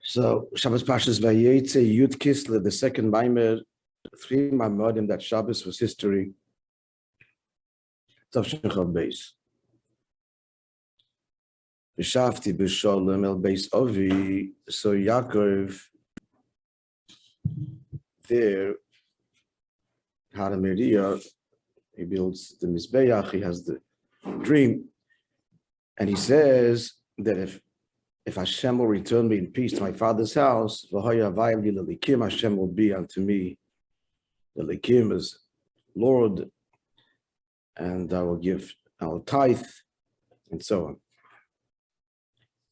So Shabbos Pashas Vitzä Yud Kyslev, the second Maimer, 3 Maimerim that Shabbos was history. H'tshk beis. Hושבתי בשלום el beis Ovi. So Yaakov there had a Miriah. He builds the Mizbeach. He has the dream, and he says that if Hashem will return me in peace to my father's house, Hashem will be unto me the Likim is Lord, and I will tithe, and so on.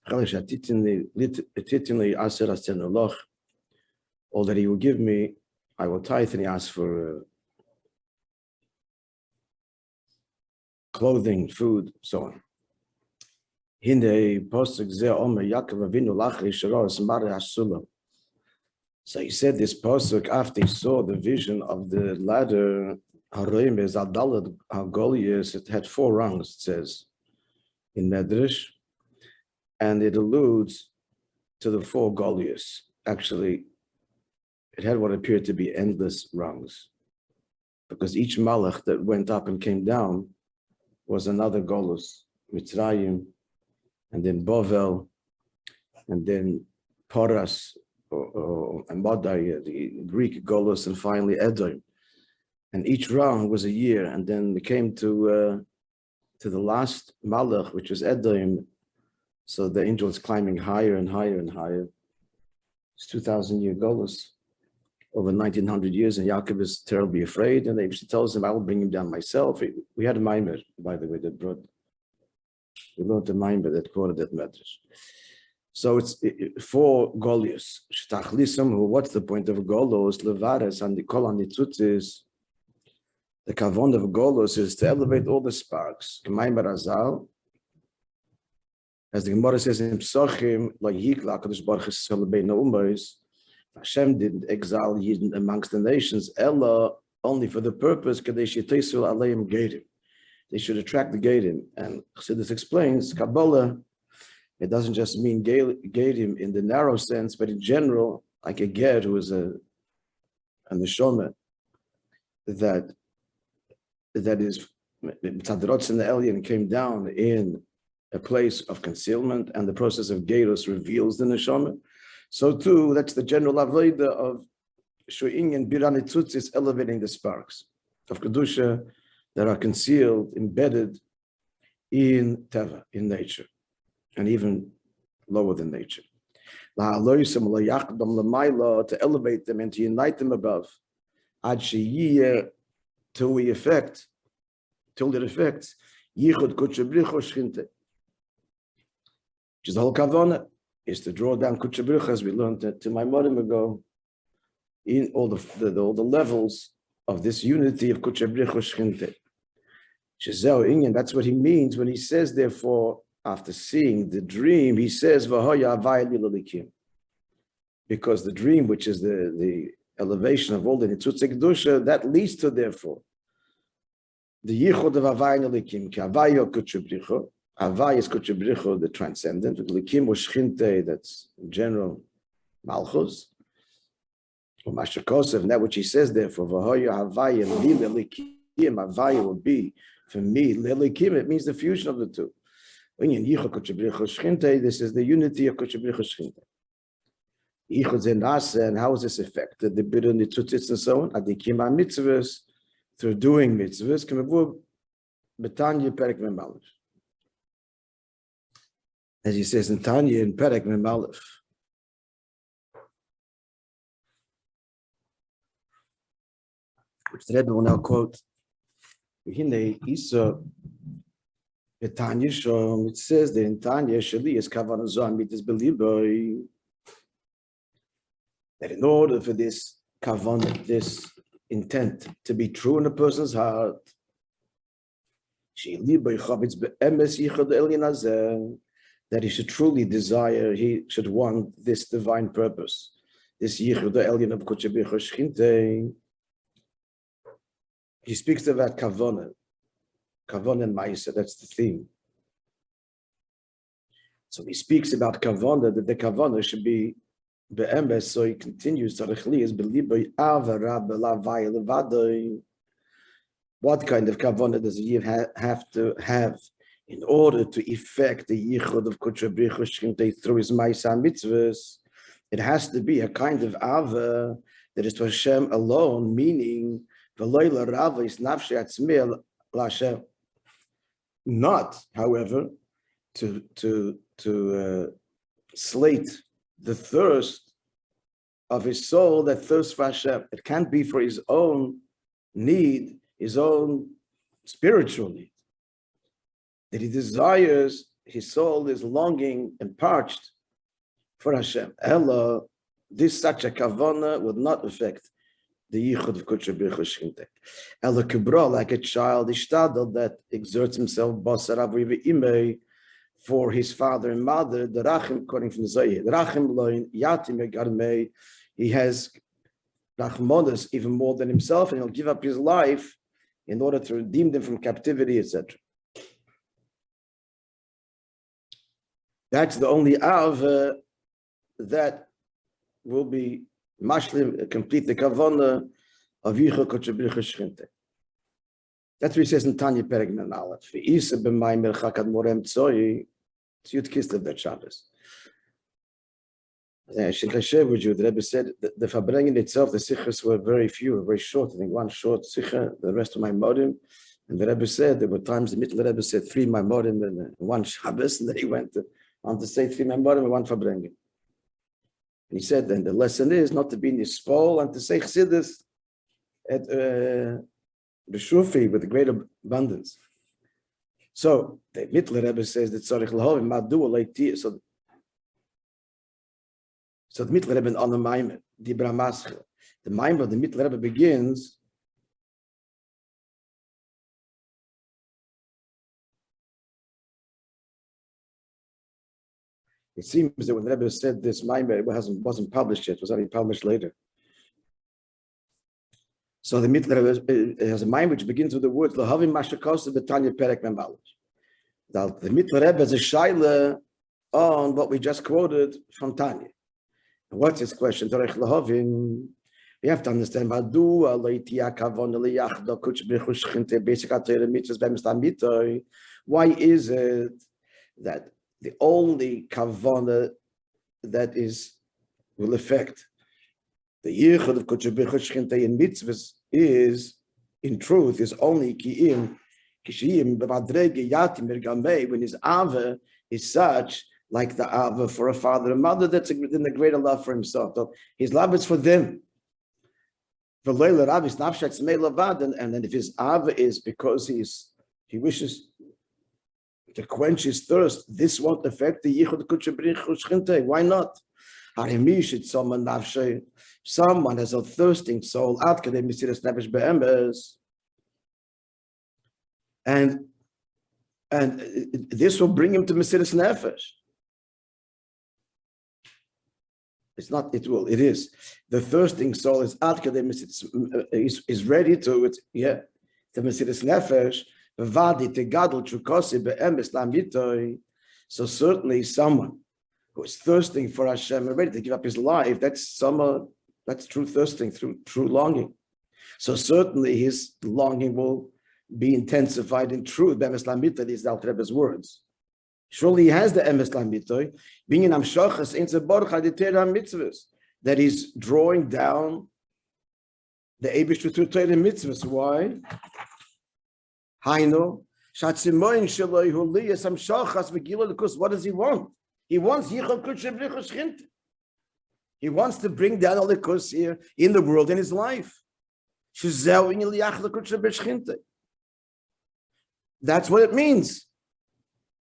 All that he will give me, I will tithe, and he asks for clothing, food, so on. So he said this pasuk after he saw the vision of the ladder. It had 4 rungs, it says in Medrash, and it alludes to the 4 Goliaths. Actually, it had what appeared to be endless rungs, because each malach that went up and came down was another Golus, Mitzrayim, and then Bovel, and then Poras, and Madai, the Greek Golus, and finally Edom. And each rung was a year, and then it came to the last Malach, which was Edom. So the angel is climbing higher and higher and higher. It's 2,000-year Golus, over 1,900 years, and Yaakov is terribly afraid, and she tells him, I will bring him down myself. We had a Maimer, by the way, that brought. We learned the Maimer that quoted that Medrash. So it's 4 Goliaths. What's the point of Golos? Levares and the Kol HaNitzutzis. The kavon of Golos is to elevate all the sparks. As the Gemara says in Psochim, like Yikla, Kadosh Baruch Hu, Hashem didn't exile Yidden amongst the nations, Ella, only for the purpose, Kadesh Yitesul Aleim Gedim. They should attract the Gedim. And Chassidus explains, Kabbalah, it doesn't just mean Gedim in the narrow sense, but in general, like a Ged who is a Neshama, that is, Tzadrotz and the Elyon came down in a place of concealment, and the process of Gerus reveals the Neshama. So too, that's the general avodah of Shu'in and Biranitutz is elevating the sparks of Kedusha that are concealed, embedded in Teva, in nature, and even lower than nature. To elevate them and to unite them above. Till it affects Yichud Kutchebricho Shchinte, which is the whole Kavanah, is to draw down Kutchebricho, as we learned to my Morim ago, in all the levels of this unity of Kutchebricho Shchinte. Shezeo Inyan, that's what he means when he says, therefore, after seeing the dream, he says, V'hoya Avayel Yilalikim. Because the dream, which is the elevation of all the Nitzutze Kedusha, that leads to, therefore, the Yichud of Havai and Likim, ki Havai or Kutchebricho. Havai is Kutchebricho, the transcendent. Likim was Shchinte, that's in general Malchus. Or Mashakosev, and that which he says therefore, V'hoya Havai and Likim, Havai will be, for me, Likim, it means the fusion of the two. When you Yichud Kutchebricho Shchinte, this is the unity of Kutchebricho Shchinte. Yichud Zenasa, and how is this affected? The Bidun, the Tutitz, and so on. Adikim HaMitzvahs, through doing mitzvahs, as he says in Tanya in Perek Mem Aleph. Which the Rebbe will now quote. It says that in Tanya, Shali is Kavanah Zohar Mitzvahs Beliboy, that in order for this Kavanah, this intent to be true in a person's heart, that he should truly desire, he should want this divine purpose, this Yichud Elyon of Kutchebricho Shchinte. He speaks about Kavanah and Maisa, that's the theme. So he speaks about Kavanah, that the Kavanah should be be'emes, so he continues, what kind of kavanah does he have to have in order to effect the yichud of Kodesh B'richu Shechintei through his ma'aseh mitzvahs? It has to be a kind of ava that is to Hashem alone, meaning not, however, to slate the thirst of his soul that thirsts for Hashem. It can't be for his own need, his own spiritual need. That he desires, his soul is longing and parched for Hashem. Ella, this such a kavanah would not affect the yichud of Kodesh B'richu Shechintei. Ella kibra, like a child, ishtadel, that exerts himself basar aviv imei, for his father and mother, the rachim, according from the Zayir, the rachim loin yatim egarmei, he has rachmonas even more than himself, and he'll give up his life in order to redeem them from captivity, etc. That's the only av that will be mashlim, complete the kavanah of yichud Kodesh B'richu Shechintei. That's what he says in Tanya Perek Mem Aleph. Ve'isa b'mayim merchak morem tzoi. It's Keslo that Shabbos. I should share with you, the Rabbi said that the Farbrengen itself, the sichos were very few, very short. I think one short sicha, the rest of my modim. And the Rabbi said there were times the middle Rebbe said 3 Maimorim and 1 Shabbos, and then he went on to say 3 Maimorim and 1 Farbrengen. And he said then the lesson is not to be in the spol and to say chassidus at Beshufi with a great abundance. So the middle Rebbe says that tzarich lahovim madu leiti. So the middle Rebbe on the Maimer, the Brahmaschil. The Maimer, the middle Rebbe begins. It seems that when the Rebbe said this Maimer, it wasn't published yet. It was only published later. So the middle Rebbe has a Maimer which begins with the words lahovim mashakos betanya perek mem aleph. The middle Rebbe has a shaila on what we just quoted from Tanya. What's his question? We have to understand why is it that the only kavanah that will affect the yichud of Kodesh B'richu Shechintei in mitzvahs is, in truth, is only when his ava is such, like the ava for a father and mother, that's in the greater love for himself. So his love is for them. And then if his ava is because he wishes to quench his thirst, this won't affect the yichud Kodesh B'richu Shechintei. Why not? Someone has a thirsting soul, and this will bring him to Mesiras Nefesh. It's not, it will, it is. The thirsting soul is ready to, the Mesiras Nefesh, so certainly someone who is thirsting for Hashem and ready to give up his life, that's true thirsting, true longing. So certainly his longing will be intensified in truth. Be'emes la'mitah, these are Rebbe's words. Surely he has the emes la'mitah, being in amshachas in zeborach aditera mitzvahs, that he's drawing down the Eibush through Torah mitzvahs. Why? Hainu shatzimoin sheloi huliyas amshachas v'gila l'kus. What does he want? He wants yichud Kodesh B'richu Shechintei. He wants to bring down all the kus here in the world in his life. That's what it means.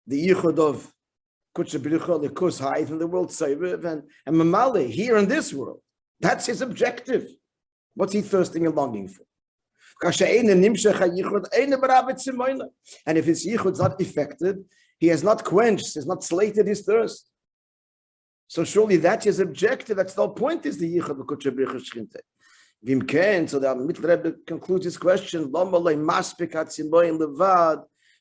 The yichud of Kodesh B'richu, the kus high in the world, Seiviv and Mamali here in this world. That's his objective. What's he thirsting and longing for? And if his yichud is not affected, he has not quenched, has not slated his thirst. So surely that's his objective. That's the whole point, is the yichud of Kodesh B'richu Shechintei. So the middle Rebbe concludes his question.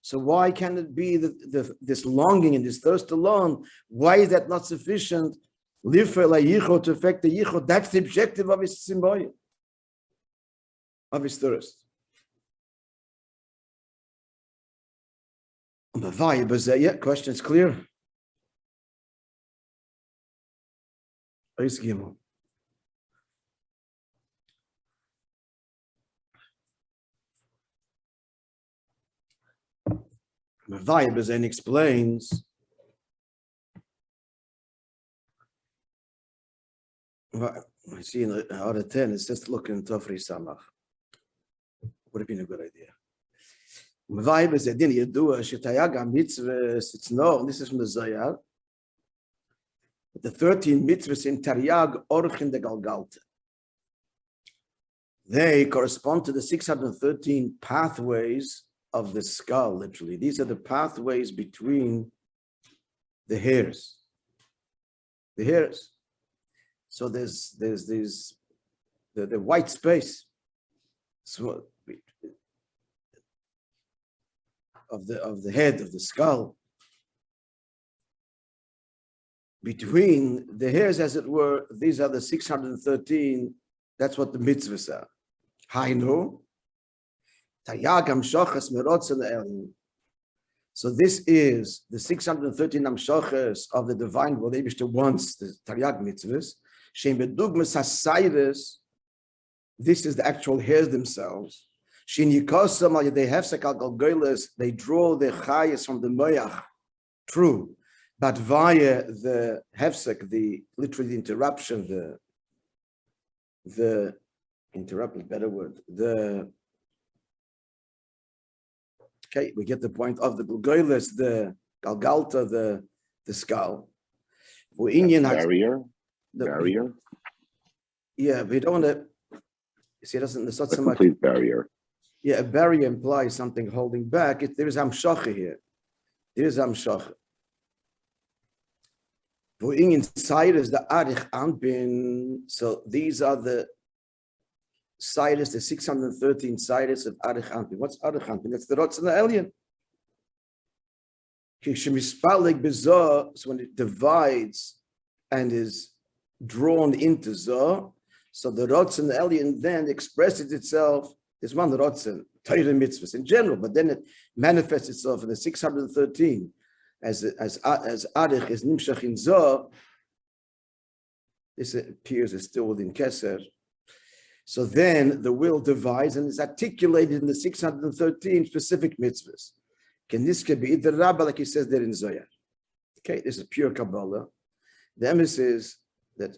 So why can it be that this longing and this thirst alone? Why is that not sufficient To affect the yichud, that's the objective of his symbol, of his thirst. Yeah, question is clear. Mevayi explains I see in out of 10, it's just looking Tofri Samach. Would have been a good idea. It's no, this is from the Zayar. The 13 mitzvahs in Taryag Orchin de Galgalta. They correspond to the 613 pathways of the skull, literally. These are the pathways between the hairs. The hairs. So there's these the white space of the head of the skull between the hairs, as it were. These are the 613. That's what the mitzvahs are. Hainu Tayagam Shochas Merotzen Elim. So this is the 613 Amshochas of the divine will. They wish to once the Taryag mitzvahs. This is the actual hairs themselves. They draw the chayas from the moyach, true, but via the hefsek, literally the interruption, the interrupt, better word, we get the point of the Gulgoyles, the Galgalta, the skull. Barrier. Barrier. Yeah, we don't want to. See, it doesn't. It's not so much barrier. Yeah, a barrier implies something holding back. There is hamshacha here. There is hamshacha. Inside is the arich anpin. So these are the sidus, the 613 sidus of arich anpin. What's arich anpin? That's the rots and the alien. So when it divides and is drawn into Zoh, so the Rotzen, the alien, then expresses itself. There's one Rotzen, Torah mitzvahs in general, but then it manifests itself in the 613 as Arich is Nimshach in Zoh. This appears as still within Keser. So then the will divides and is articulated in the 613 specific mitzvahs. Can this be the Rabbi, like he says there in Zohar? Okay, this is pure Kabbalah. The emphasis is that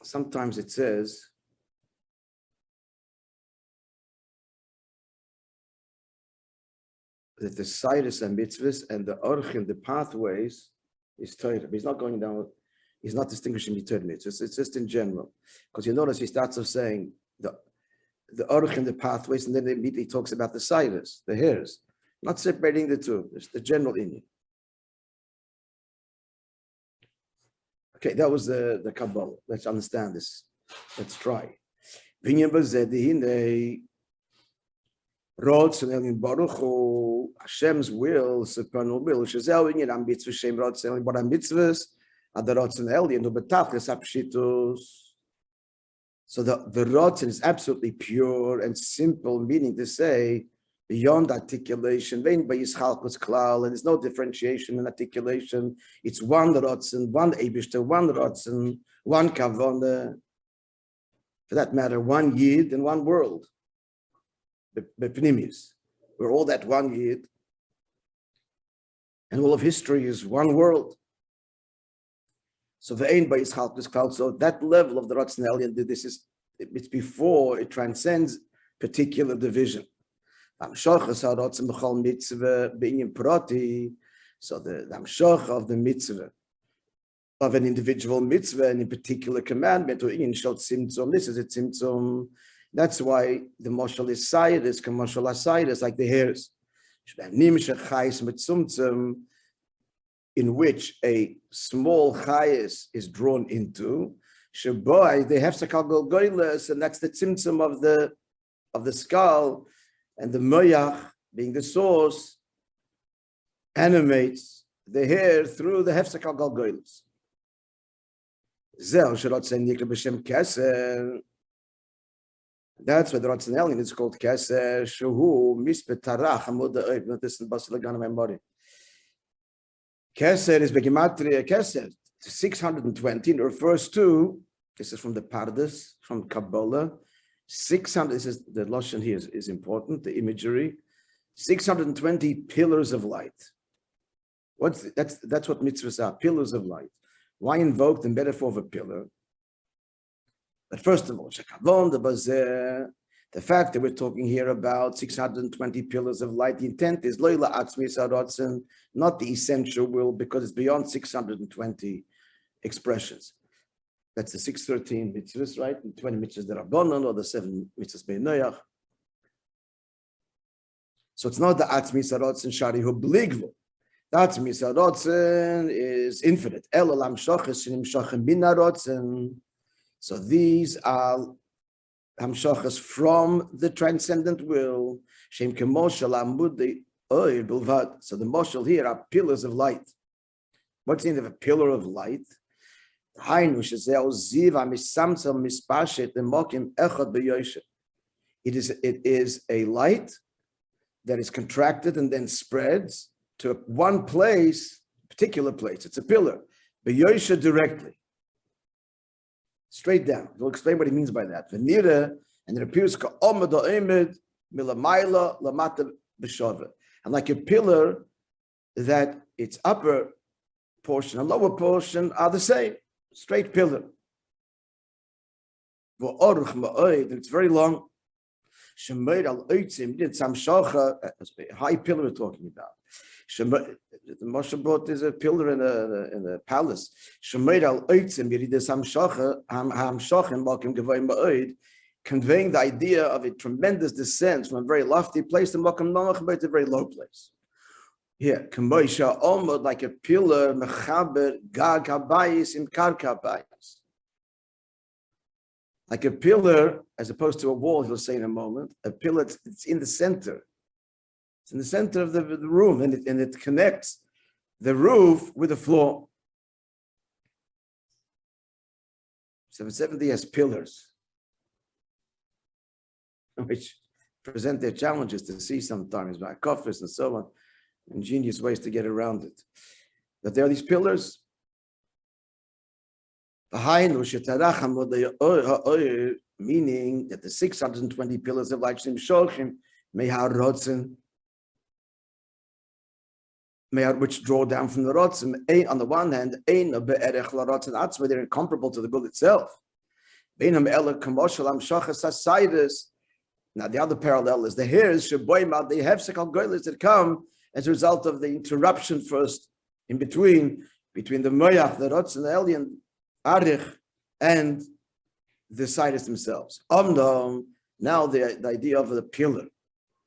sometimes it says that the sidus and mitzvahs and the orchim, the pathways, is Torah. He's not going down, he's not distinguishing between mitzvahs. It's just in general. Because you notice he starts off saying the orchim, the pathways, and then he immediately talks about the sidus, the hairs. Not separating the two, it's the general inyan. Okay, that was the Kabbalah. Let's understand this. Let's try. Hashem's will, supernal will. What are mitzvahs? Are the rots and alien? So the rotzen is absolutely pure and simple, meaning to say, beyond articulation, and there's no differentiation in articulation. It's one rotzen, one ebishter, one rotzen, one kavona. For that matter, one yid and one world. Bepnimis. We're all that one yid. And all of history is one world. So ve'ein ba'yischalkus klal. So that level of the rotzen alien, it's before it transcends particular division. So the Amshach of the mitzvah of an individual mitzvah and in particular commandment, or in short simtzum, this is a simtzum. That's why the moshel is sayidus, commercial asayidus, like the hairs. In which a small chayis is drawn into, shaboy, they have sakal golgoiles, and that's the simtzum of the skull. And the moyach, being the source, animates the hair through the hefsek al galgoyles. That's why the Ratzon is called Keser, Shuhu, Mispet Tarach, Amud Oiv, this is Basalagan memory. Keser is Begimatria Keser, 620, refers to, this is from the Pardes, from Kabbalah, 600, this is, the Lashon here is important, the imagery, 620 pillars of light. That's what mitzvahs are, pillars of light. Why invoke the metaphor of a pillar? But first of all, the fact that we're talking here about 620 pillars of light, the intent is not the essential will, because it's beyond 620 expressions. That's the 613 mitzvahs, right? And 20 mitzvahs that are bonon, or the 7 mitzvahs beinoyach. So it's not the atzmi sarotzen shari hu bligvu. The atzmi sarotzen is infinite. El olam shoches shinim shochem bin harotzen. So these are hamshachas from the transcendent will. Shem kemoshel amudei oir bilvad. So the moshel here are pillars of light. What's the end of a pillar of light? It is a light that is contracted and then spreads to one place, particular place. It's a pillar. B'yosha directly. Straight down. We'll explain what he means by that. V'nira, and it appears ka'omad ha'omed milamayla lamata b'shava. And like a pillar, that its upper portion and lower portion are the same. Straight pillar. It's very long. It's a high pillar we're talking about. The Moshe brought is a pillar in a palace. Conveying the idea of a tremendous descent from a very lofty place to a very low place. Here, almost like a pillar, like a pillar, as opposed to a wall, he'll say in a moment. A pillar, it's in the center. It's in the center of the room, and it connects the roof with the floor. 770 has pillars, which present their challenges to see sometimes by coffers and so on. Ingenious ways to get around it. But there are these pillars. Meaning that the 620 pillars of light which draw down from the rotzim, on the one hand, they're incomparable to the will itself. Now the other parallel is the hairs, they have sekal goyles that come as a result of the interruption first in between the moyach, the rotz, and the alien arich, and the siders themselves. Now the idea of the pillar,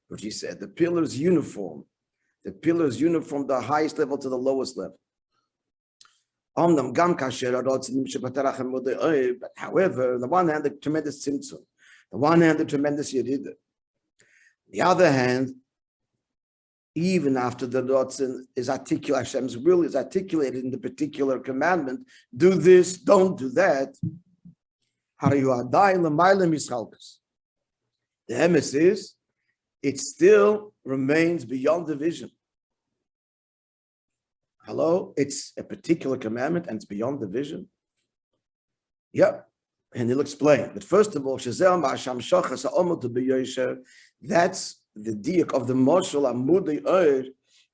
which he said, the pillar is uniform. The pillar is uniform, the highest level to the lowest level. But however, on the one hand, the tremendous tzimtzum, the one hand, the tremendous yeridah. The other hand, even after the rotzen is articulated, Hashem's will is articulated in the particular commandment, do this, don't do that. The emes is, it still remains beyond the vision. Hello, it's a particular commandment and it's beyond the vision. Yeah, and he'll explain. But first of all, that's the diak of the moshel amudei oir,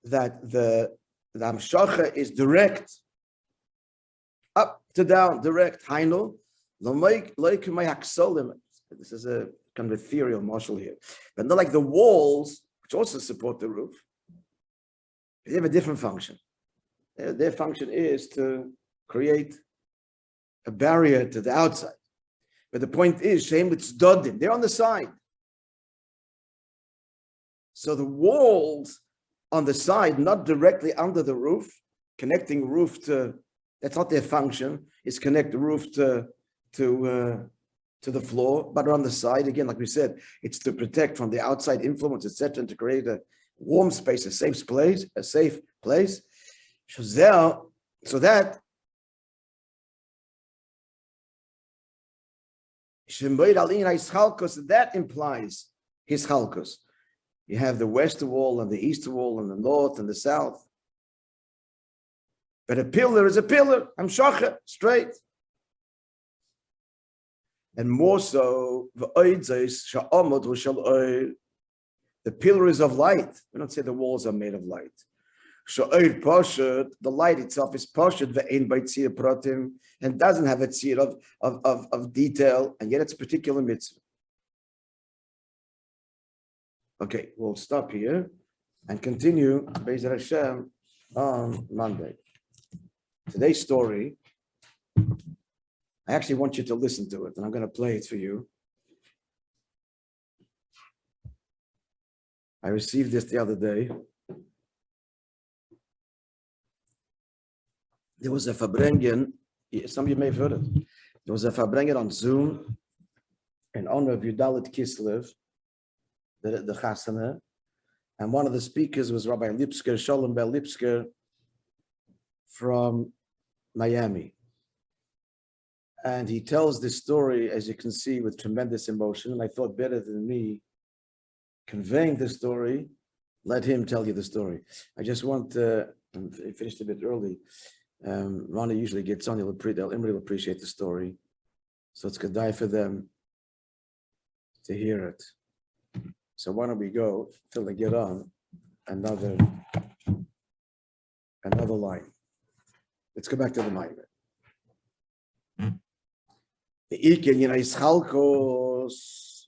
that the hamshacha is direct, up to down, direct. Hainu, this is a kind of ethereal moshel here, but not like the walls, which also support the roof. They have a different function. Their function is to create a barrier to the outside. But the point is, Shem Dodim, they're on the side. So the walls on the side, not directly under the roof, connecting roof to, that's not their function, is connect the roof to the floor, but on the side, again, like we said, it's to protect from the outside influence, etc., and to create a warm space, a safe place. So that That implies his chalkos. You have the west wall and the east wall and the north and the south. But a pillar is a pillar. I'm shocher, straight. And more so, the pillar is of light. We don't say the walls are made of light. The light itself is poshet and doesn't have a tzir of detail, and yet it's a particular mitzvah. Okay, we'll stop here and continue Be'ezrat Hashem on Monday. Today's story, I actually want you to listen to it, and I'm going to play it for you. I received this the other day. There was a Fabrengen, some of you may have heard it. There was a Fabrengen on Zoom in honor of Yudalit Kislev, the Chasana, and one of the speakers was Rabbi Lipsker, Shalom Bel Lipsker from Miami. And he tells this story, as you can see, with tremendous emotion. And I thought better than me conveying the story, let him tell you the story. I just want to, I finished a bit early. Ronnie usually gets on, they'll appreciate the story. So it's good die for them to hear it. So why don't we go till they get on another line. Let's go back to the Maimon. The Iken is Chalkos.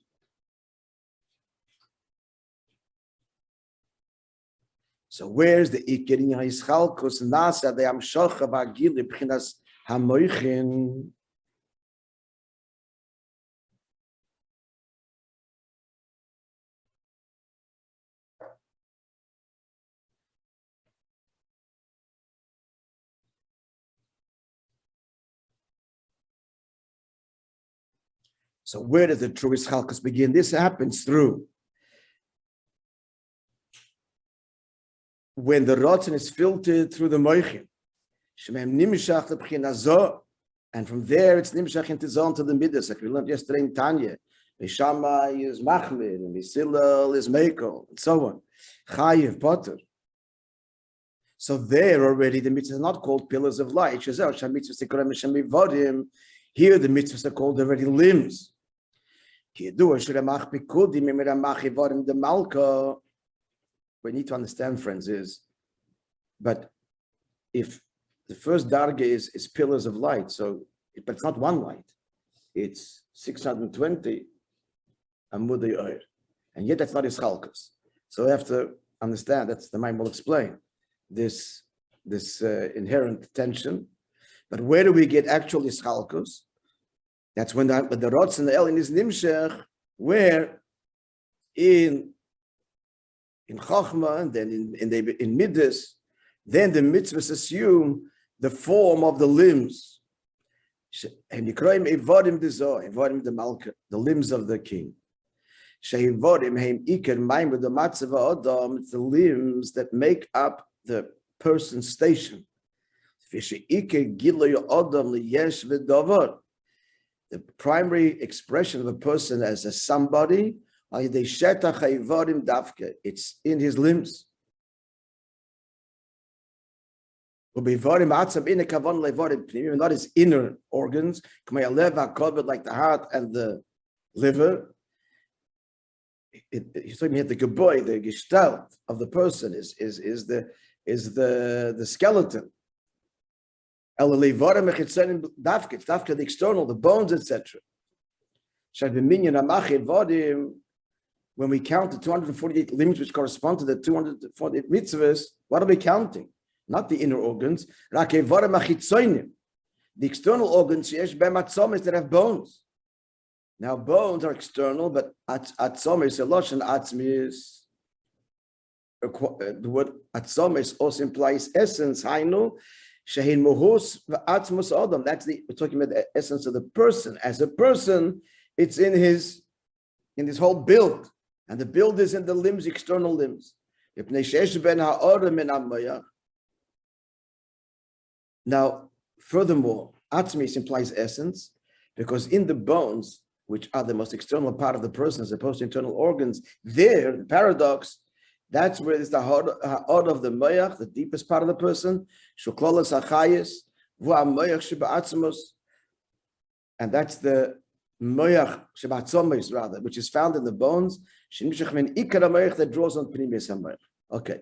So where's the Iken is Chalkos? Nasa de Amshocha Bagili Bchinas Hamoichin. So where does the true Chalkos begin? This happens through when the rotzen is filtered through the moichin. And from there it's nimshach into zon to the midas. Like we learned yesterday in Tanya. Shama is machmir, and Misillel is mekel, and so on. Chayiv potter. So there already the mitzvahs are not called pillars of light. Here the mitzvahs are called already limbs. We need to understand, friends, but if the first darga is pillars of light, but it's not one light, it's 620 amudei oir, and yet that's not his chalkas. So we have to understand, that's the mind will explain this inherent tension. But where do we get actual chalkas? That's when the Rotz and the Elin is Nimshech, where in Chachma and then in Midas, then the mitzvahs assume the form of the limbs. And Yikroim Evodim Dezo, Evodim the Malka, the limbs of the king. She'evodim Heim Iker Maim with the Matzava Odom, it's the limbs that make up the person's station. Iker Giloy Odom Liyesh V'Dovar. The primary expression of a person as a somebody, it's in his limbs. Not his inner organs, like the heart and the liver. He's talking about the geboy, the gestalt of the person is the skeleton. The external, the bones, etc. When we count the 248 limbs which correspond to the 248 mitzvahs, what are we counting? Not the inner organs. The external organs that have bones. Now bones are external, but atzomis, elosh, atzmis. The word atzomis also implies essence. Hainu. Shehin mohus v'atzmus adam. We're talking about the essence of the person. As a person, it's in his whole build, and the build is in the limbs, external limbs. Now, furthermore, atzmis implies essence, because in the bones, which are the most external part of the person as opposed to internal organs, there, the paradox, that's where it's the heart of the moyach, the deepest part of the person, shuklolas achayis, moyach sheba'atzmos, and that's the moyach sheba'atzmos, rather, which is found in the bones, that draws on pnimius hamoyach. Okay.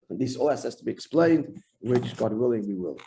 And this all has to be explained, which, God willing, we will.